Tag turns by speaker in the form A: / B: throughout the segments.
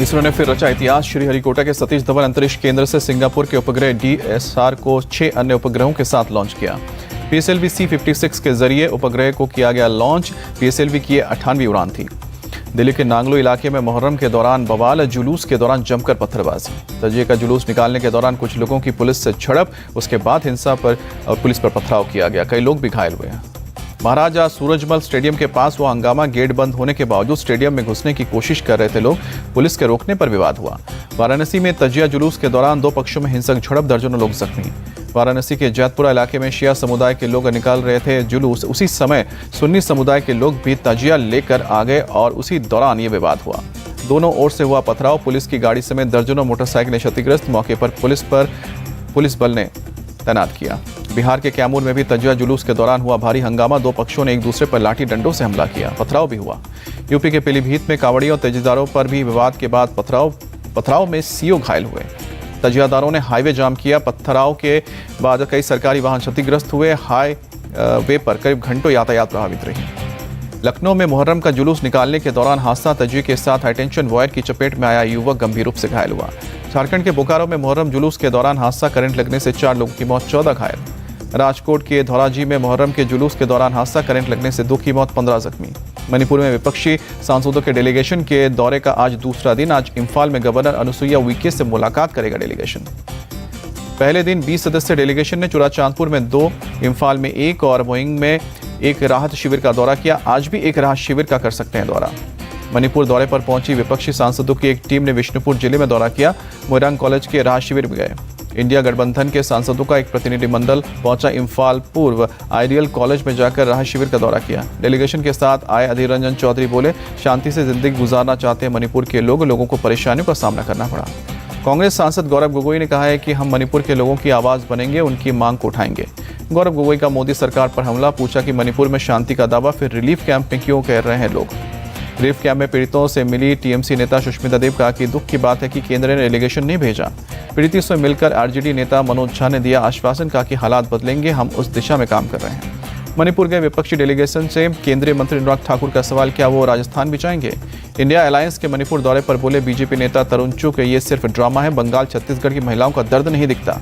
A: इसरो ने फिर रचा इतिहास। श्रीहरिकोटा के सतीश धवन अंतरिक्ष केंद्र से सिंगापुर के उपग्रह DSR को 6 अन्य उपग्रहों के साथ लॉन्च किया। PSLV C56 के जरिए उपग्रह को किया गया लॉन्च। PSLV की 98वीं उड़ान थी। दिल्ली के नांगलो इलाके में मुहर्रम के दौरान बवाल, जुलूस के दौरान जमकर पत्थरबाजी। तजिए का जुलूस निकालने के दौरान कुछ लोगों की पुलिस से झड़प, उसके बाद हिंसा पर और पुलिस पर पथराव किया गया। कई लोग भी घायल हुए हैं। महाराजा सूरजमल स्टेडियम के पास हुआ हंगामा। गेट बंद होने के बावजूद स्टेडियम में घुसने की कोशिश कर रहे थे लोग। पुलिस के रोकने पर विवाद हुआ। वाराणसी में तजिया जुलूस के दौरान 2 पक्षों में हिंसक झड़प, दर्जनों लोग जख्मी। वाराणसी के जैतपुरा इलाके में शिया समुदाय के लोग निकाल रहे थे जुलूस। उसी समय सुन्नी समुदाय के लोग भी तजिया लेकर आ गए और उसी दौरान ये विवाद हुआ। दोनों ओर से हुआ पथराव। पुलिस की गाड़ी समेत दर्जनों मोटरसाइकिलें क्षतिग्रस्त। मौके पर पुलिस बल ने तैनात किया। बिहार के कैमूर में भी तजिया जुलूस के दौरान हुआ भारी हंगामा। 2 पक्षों ने एक दूसरे पर लाठी डंडों से हमला किया। पथराव भी हुआ। यूपी के पीलीभीत में कांवड़ियों और तेजीदारों पर भी विवाद के बाद पथराव में सीओ घायल हुए। तजियादारों ने हाईवे जाम किया। पथराव के बाद कई सरकारी वाहन क्षतिग्रस्त हुए। हाईवे पर करीब घंटों यातायात प्रभावित रही। लखनऊ में मुहर्रम का जुलूस निकालने के दौरान हादसा। तजिए के साथ हाईटेंशन वायर की चपेट में आया युवक गंभीर रूप से घायल हुआ। झारखंड के बोकारो में मुहर्रम जुलूस के दौरान हादसा। करंट लगने से 4 लोगों की मौत, 14 घायल। राजकोट के धौराजी में मुहर्रम के जुलूस के दौरान हादसा। करंट लगने से 2 की मौत, 15 जख्मी। मणिपुर में विपक्षी सांसदों के डेलीगेशन के दौरे का आज दूसरा दिन। आज इम्फाल में गवर्नर अनुसुईया उइके से मुलाकात करेगा डेलीगेशन। पहले दिन 20 सदस्यीय डेलीगेशन ने चुराचांदपुर में 2, इम्फाल में 1 और मोइंग में 1 राहत शिविर का दौरा किया। आज भी 1 राहत शिविर का कर सकते हैं दौरा। मणिपुर दौरे पर पहुंची विपक्षी सांसदों की एक टीम ने विष्णुपुर जिले में दौरा किया। मोइरांग कॉलेज के राहत शिविर में गए। इंडिया गठबंधन के सांसदों का एक प्रतिनिधिमंडल पहुंचा इम्फाल पूर्व आइडियल कॉलेज में जाकर राहत शिविर का दौरा किया। डेलीगेशन के साथ आए अधीर रंजन चौधरी बोले, शांति से जिंदगी गुजारना चाहते हैं मणिपुर के लोगों को परेशानियों का सामना करना पड़ा। कांग्रेस सांसद गौरव गोगोई ने कहा है कि हम मणिपुर के लोगों की आवाज बनेंगे, उनकी मांग को उठाएंगे। गौरव गोगोई का मोदी सरकार पर हमला। पूछा कि मणिपुर में शांति का दावा, फिर रिलीफ कैंप में क्यों कह रहे हैं लोग। रिलीफ कैंप में पीड़ितों से मिली टीएमसी नेता सुष्मिता देव। कहा कि दुख की बात है कि केंद्र ने डेलीगेशन नहीं भेजा। पीड़ितों से मिलकर आरजेडी नेता मनोज झा ने दिया आश्वासन। कहा कि हालात बदलेंगे, हम उस दिशा में काम कर रहे हैं। मणिपुर के विपक्षी डेलीगेशन से केंद्रीय मंत्री अनुराग ठाकुर का सवाल, क्या वो राजस्थान भी जाएंगे। इंडिया अलायंस के मणिपुर दौरे पर बोले बीजेपी नेता तरुण चुग, ये सिर्फ ड्रामा है, बंगाल छत्तीसगढ़ की महिलाओं का दर्द नहीं दिखता।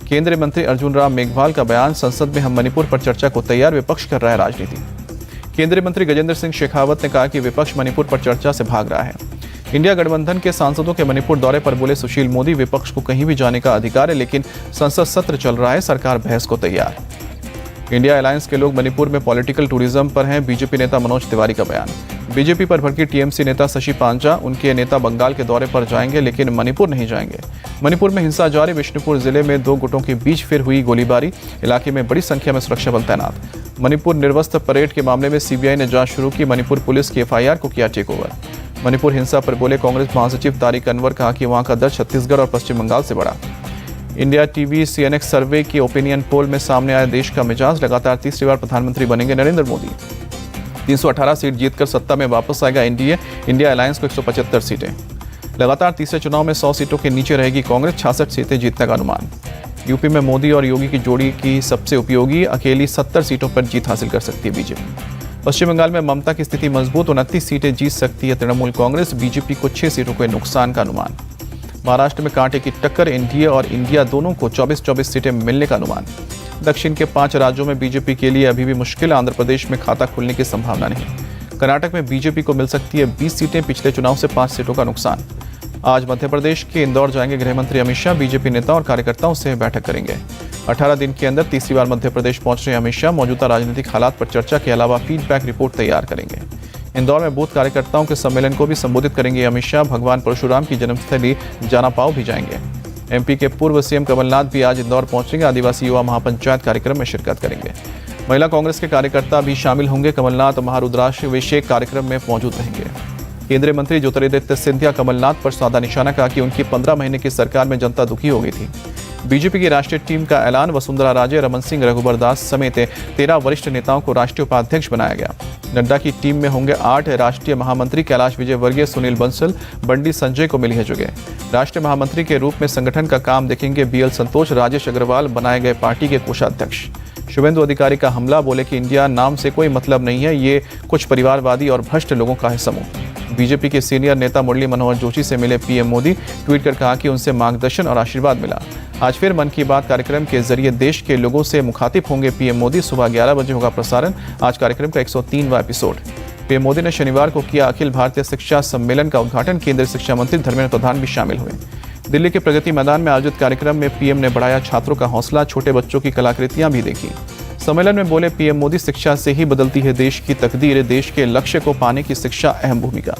A: केंद्रीय मंत्री अर्जुन राम मेघवाल का बयान, संसद में हम मणिपुर पर चर्चा को तैयार, विपक्ष कर रहा है राजनीति। केंद्रीय मंत्री गजेंद्र सिंह शेखावत ने कहा कि विपक्ष मणिपुर पर चर्चा से भाग रहा है। इंडिया गठबंधन के सांसदों के मणिपुर दौरे पर बोले सुशील मोदी, विपक्ष को कहीं भी जाने का अधिकार है, लेकिन संसद सत्र चल रहा है, सरकार बहस को तैयार। इंडिया अलायंस के लोग मणिपुर में पॉलिटिकल टूरिज्म पर हैं। बीजेपी नेता मनोज तिवारी का बयान। बीजेपी पर भड़की टीएमसी नेता शशि पांचा, उनके नेता बंगाल के दौरे पर जाएंगे लेकिन मणिपुर नहीं जाएंगे। मणिपुर में हिंसा जारी। विष्णुपुर जिले में 2 गुटों के बीच फिर हुई गोलीबारी। इलाके में बड़ी संख्या में सुरक्षा बल तैनात। मणिपुर निर्वस्त्र परेड के मामले में सीबीआई ने जांच शुरू की। मणिपुर पुलिस की एफआईआर को किया टेक ओवर। मणिपुर हिंसा पर बोले कांग्रेस महासचिव तारिक अनवर। कहा कि वहां का दर छत्तीसगढ़ और पश्चिम बंगाल से बढ़ा। इंडिया टीवी सीएनएक्स सर्वे की ओपिनियन पोल में सामने आया देश का मिजाज। लगातार तीसरी बार प्रधानमंत्री बनेंगे नरेंद्र मोदी। 318 सीट जीतकर सत्ता में वापस आएगा एनडीए। इंडिया अलायंस को 175 सीटें। लगातार तीसरे चुनाव में 100 सीटों के नीचे रहेगी कांग्रेस। 66 सीटें जीतने का अनुमान। यूपी में मोदी और योगी की जोड़ी की सबसे उपयोगी, अकेली 70 सीटों पर जीत हासिल कर सकती है बीजेपी। पश्चिम बंगाल में ममता की स्थिति मजबूत, 29 सीटें जीत सकती है तृणमूल कांग्रेस। बीजेपी को 6 सीटों के नुकसान का अनुमान। महाराष्ट्र में कांटे की टक्कर, एनडीए और इंडिया दोनों को 24-24 सीटें मिलने का अनुमान। दक्षिण के 5 राज्यों में बीजेपी के लिए अभी भी मुश्किल। आंध्र प्रदेश में खाता खुलने की संभावना नहीं। कर्नाटक में बीजेपी को मिल सकती है 20 सीटें। पिछले चुनाव से 5 सीटों का नुकसान। आज मध्य प्रदेश के इंदौर जाएंगे गृह मंत्री अमित शाह। बीजेपी नेता और कार्यकर्ताओं से बैठक करेंगे। 18 दिन के अंदर तीसरी बार मध्य प्रदेश पहुंच रहे अमित शाह। मौजूदा राजनीतिक हालात पर चर्चा के अलावा फीडबैक रिपोर्ट तैयार करेंगे। इंदौर में बूथ कार्यकर्ताओं के सम्मेलन को भी संबोधित करेंगे अमित शाह। भगवान परशुराम की जन्मस्थली जानापाव भी जाएंगे। एमपी के पूर्व सीएम कमलनाथ भी आज इंदौर पहुंचेंगे। आदिवासी युवा महापंचायत कार्यक्रम में शिरकत करेंगे। महिला कांग्रेस के कार्यकर्ता भी शामिल होंगे। कमलनाथ महारुद्राभिषेक कार्यक्रम में मौजूद रहेंगे। केंद्रीय मंत्री ज्योतिरादित्य सिंधिया कमलनाथ पर साधा निशाना। कहा कि उनकी 15 महीने की सरकार में जनता दुखी हो गई थी। बीजेपी की राष्ट्रीय टीम का ऐलान। वसुंधरा राजे, रमन सिंह, रघुबर दास समेत 13 वरिष्ठ नेताओं को राष्ट्रीय उपाध्यक्ष बनाया गया। नड्डा की टीम में होंगे 8 राष्ट्रीय महामंत्री। कैलाश विजयवर्गीय, सुनील बंसल, बंडी संजय को मिली है जगह। राष्ट्रीय महामंत्री के रूप में संगठन का काम देखेंगे बीएल संतोष। राजेश अग्रवाल बनाए गए पार्टी के कोषाध्यक्ष। शुभेंदु अधिकारी का हमला। बोले कि इंडिया नाम से कोई मतलब नहीं है, ये कुछ परिवारवादी और भ्रष्ट लोगों का है समूह। बीजेपी के सीनियर नेता मुरली मनोहर जोशी से मिले पीएम मोदी, ट्वीट कर कहा कि उनसे मार्गदर्शन और आशीर्वाद मिला। आज फिर मन की बात कार्यक्रम के जरिए देश के लोगों से मुखातिब होंगे पीएम मोदी। सुबह 11 बजे होगा प्रसारण। आज कार्यक्रम का 103वां एपिसोड। पीएम मोदी ने शनिवार को किया अखिल भारतीय शिक्षा सम्मेलन का उद्घाटन। केंद्रीय शिक्षा मंत्री धर्मेंद्र प्रधान भी शामिल हुए। दिल्ली के प्रगति मैदान में आयोजित कार्यक्रम में पीएम ने बढ़ाया छात्रों का हौसला, छोटे बच्चों की कलाकृतियां भी देखी। सम्मेलन में बोले पीएम मोदी, शिक्षा से ही बदलती है देश की तकदीर, देश के लक्ष्य को पाने की शिक्षा अहम भूमिका।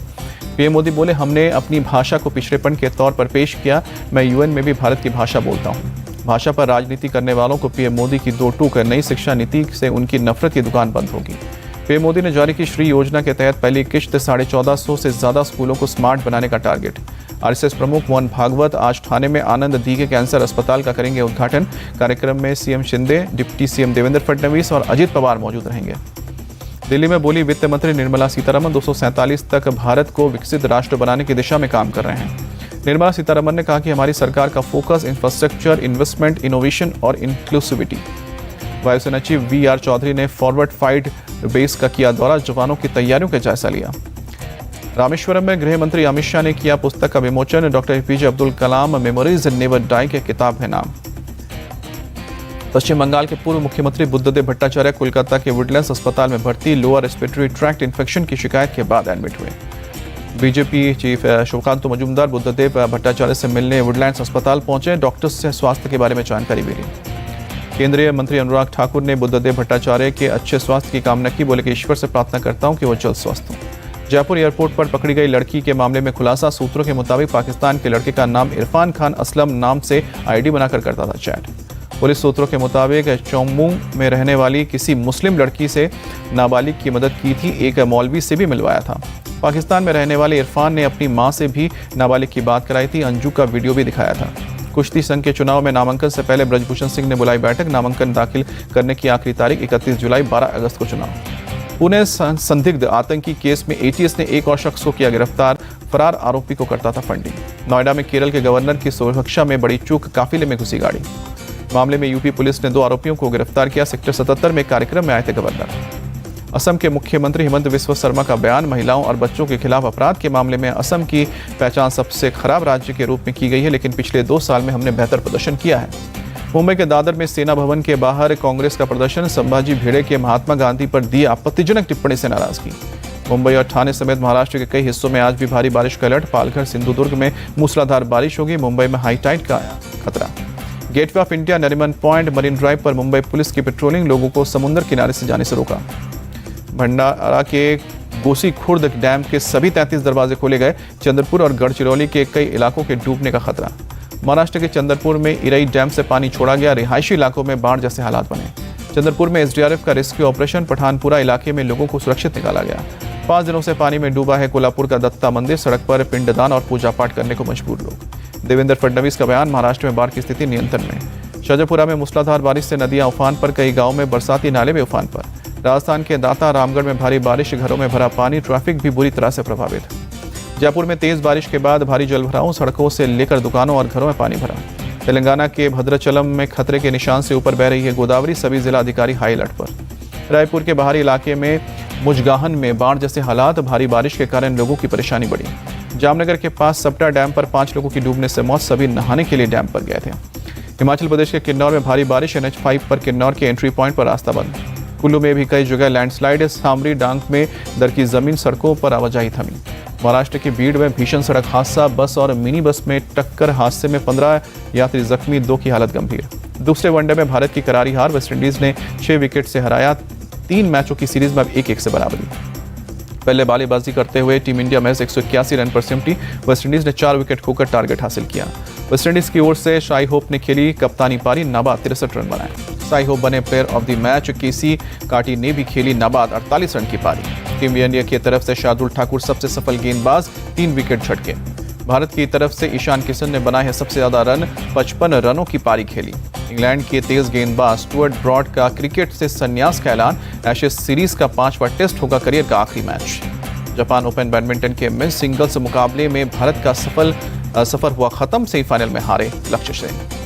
A: पीएम मोदी बोले, हमने अपनी भाषा को पिछड़ेपन के तौर पर पेश किया। मैं यूएन में भी भारत की भाषा बोलता हूँ। भाषा पर राजनीति करने वालों को पीएम मोदी की दो टूक, नई शिक्षा नीति से उनकी नफरत की दुकान बंद होगी। पीएम मोदी ने जारी की श्री योजना के तहत पहली किश्त 1450 से ज्यादा स्कूलों को स्मार्ट बनाने का टारगेट। आरएसएस प्रमुख मोहन भागवत आज ठाणे में आनंद दीघे कैंसर अस्पताल का करेंगे उद्घाटन। कार्यक्रम में CM Shinde, deputy CM Devendra Fadnavis और अजित पवार मौजूद रहेंगे। दिल्ली में बोली वित्त मंत्री निर्मला सीतारमण, 247 तक भारत को विकसित राष्ट्र बनाने की दिशा में काम कर रहे हैं। निर्मला सीतारमण ने कहा कि हमारी सरकार का फोकस इंफ्रास्ट्रक्चर, इन्वेस्टमेंट, इनोवेशन और इंक्लूसिविटी। वायुसेना चीफ वी.आर. चौधरी ने फॉरवर्ड फाइट बेस का किया दौरा, जवानों की तैयारियों का जायजा लिया। रामेश्वरम में गृह मंत्री अमित शाह ने किया पुस्तक का विमोचन। Doctor APJ Abdul Kalam memories never die के किताब है नाम। पश्चिम बंगाल के पूर्व मुख्यमंत्री बुद्धदेव भट्टाचार्य कोलकाता के वुडलैंड्स अस्पताल में भर्ती, लोअर रेस्पिरेटरी ट्रैक्ट इन्फेक्शन की शिकायत के बाद एडमिट हुए। बीजेपी चीफ शिवकांत मजूमदार बुद्धदेव भट्टाचार्य से मिलने वुडलैंड्स अस्पताल पहुंचे। डॉक्टर्स से स्वास्थ्य के बारे में जानकारी भी ली। केंद्रीय मंत्री अनुराग ठाकुर ने बुद्धदेव भट्टाचार्य के अच्छे स्वास्थ्य की कामना की। बोले कि ईश्वर से प्रार्थना करता हूं कि वो जल्द स्वस्थ हों। जयपुर एयरपोर्ट पर पकड़ी गई लड़की के मामले में खुलासा। सूत्रों के मुताबिक पाकिस्तान के लड़के का नाम इरफान खान असलम नाम से आईडी बनाकर करता था चैट। पुलिस सूत्रों के मुताबिक चौमू में रहने वाली किसी मुस्लिम लड़की से नाबालिग की मदद की थी। एक मौलवी से भी मिलवाया था। पाकिस्तान में रहने वाले इरफान ने अपनी मां से भी नाबालिग की बात कराई थी। अंजू का वीडियो भी दिखाया था। कुश्ती संघ के चुनाव में नामांकन से पहले ब्रजभूषण सिंह ने बुलाई बैठक। नामांकन दाखिल करने की आखिरी तारीख 31 जुलाई, 12 अगस्त को चुनाव। पुणे संदिग्ध आतंकी केस में एटीएस ने एक और शख्स को किया गिरफ्तार। फरार आरोपी को करता था फंडिंग। नोएडा में केरल के गवर्नर की सुरक्षा में बड़ी चूक, काफिले में घुसी गाड़ी। मामले में यूपी पुलिस ने 2 आरोपियों को गिरफ्तार किया। सेक्टर 77 में कार्यक्रम में आए थे गवर्नर। असम के मुख्यमंत्री हिमंत बिस्वा शर्मा का बयान, महिलाओं और बच्चों के खिलाफ अपराध के मामले में असम की पहचान सबसे खराब राज्य के रूप में की गई है, लेकिन पिछले 2 साल में हमने बेहतर प्रदर्शन किया है। मुंबई के दादर में सेना भवन के बाहर कांग्रेस का प्रदर्शन। संभाजी भिड़े के महात्मा गांधी पर दी आपत्तिजनक टिप्पणी से नाराजगी। मुंबई और ठाणे समेत महाराष्ट्र के कई हिस्सों में आज भी भारी बारिश का अलर्ट। पालघर, सिंधुदुर्ग में मूसलाधार बारिश होगी। मुंबई में हाई टाइड का खतरा। Gateway of India, Nariman point, marine drive पर मुंबई पुलिस की पेट्रोलिंग, लोगों को समुद्र किनारे से जाने से रोका। भंडारा के गोसी खुर्द डैम के सभी 33 दरवाजे खोले गए। चंद्रपुर और गढ़चिरौली के कई इलाकों के डूबने का खतरा। महाराष्ट्र के चंद्रपुर में इरई डैम से पानी छोड़ा गया। रिहायशी इलाकों में बाढ़ जैसे हालात बने। चंद्रपुर में एसडीआरएफ का रेस्क्यू ऑपरेशन। पठानपुरा इलाके में लोगों को सुरक्षित निकाला गया। 5 दिनों से पानी में डूबा है कोल्हापुर का दत्ता मंदिर। सड़क पर पिंडदान और पूजा पाठ करने को मजबूर लोग। देवेंद्र फडणवीस का बयान, महाराष्ट्र में बाढ़ की स्थिति नियंत्रण में। शाजापुरा में मूसलाधार बारिश से नदियां उफान पर। कई गाँव में बरसाती नाले में उफान पर। राजस्थान के दाता रामगढ़ में भारी बारिश, घरों में भरा पानी। ट्रैफिक भी बुरी तरह से प्रभावित। जयपुर में तेज बारिश के बाद भारी जलभराव। सड़कों से लेकर दुकानों और घरों में पानी भरा। तेलंगाना के भद्राचलम में खतरे के निशान से ऊपर बह रही है गोदावरी। सभी जिला अधिकारी हाई अलर्ट पर। रायपुर के बाहरी इलाके में मुजगाहन में बाढ़ जैसे हालात। भारी बारिश के कारण लोगों की परेशानी बढ़ी। जामनगर के पास सप्टा डैम पर 5 लोगों की डूबने से मौत। सभी नहाने के लिए डैम पर गए थे। हिमाचल प्रदेश के किन्नौर में भारी बारिश। NH5 पर किन्नौर के एंट्री पॉइंट पर रास्ता बंद। कुल्लू में भी कई जगह लैंडस्लाइड। सामरी डांग में दरकी जमीन, सड़कों पर आवाजाही थमी। महाराष्ट्र के बीड़ में भीषण सड़क हादसा। बस और मिनी बस में टक्कर, हादसे में 15 यात्री जख्मी, 2 की हालत गंभीर। दूसरे वनडे में भारत की करारी हार। वेस्टइंडीज ने 6 विकेट से हराया। 3 मैचों की सीरीज में अब 1-1 से बराबरी। पहले बल्लेबाजी करते हुए टीम इंडिया मैच 181 रन पर सिमटी। वेस्टइंडीज ने 4 विकेट खोकर टारगेट हासिल किया। वेस्टइंडीज की ओर से शाई होप ने खेली कप्तानी पारी। नाबाद 63 रन बनाए। शाई होप बने प्लेयर ऑफ द मैच। केसी काटी ने भी खेली नाबाद 48 रन की पारी। टीम इंडिया की तरफ से शार्दुल ठाकुर सबसे सफल गेंदबाज, 3 विकेट झटके। भारत की तरफ से ईशान किशन ने बनाए हैं सबसे ज्यादा रन, 55 रनों की पारी खेली। इंग्लैंड के तेज गेंदबाज स्टुअर्ट ब्रॉड का क्रिकेट से संन्यास का ऐलान। एशेज सीरीज का 5वां टेस्ट होगा करियर का आखिरी मैच। जापान ओपन बैडमिंटन के मेंस सिंगल्स मुकाबले में भारत का सफर हुआ खत्म। सेमीफाइनल में हारे लक्ष्य सेन।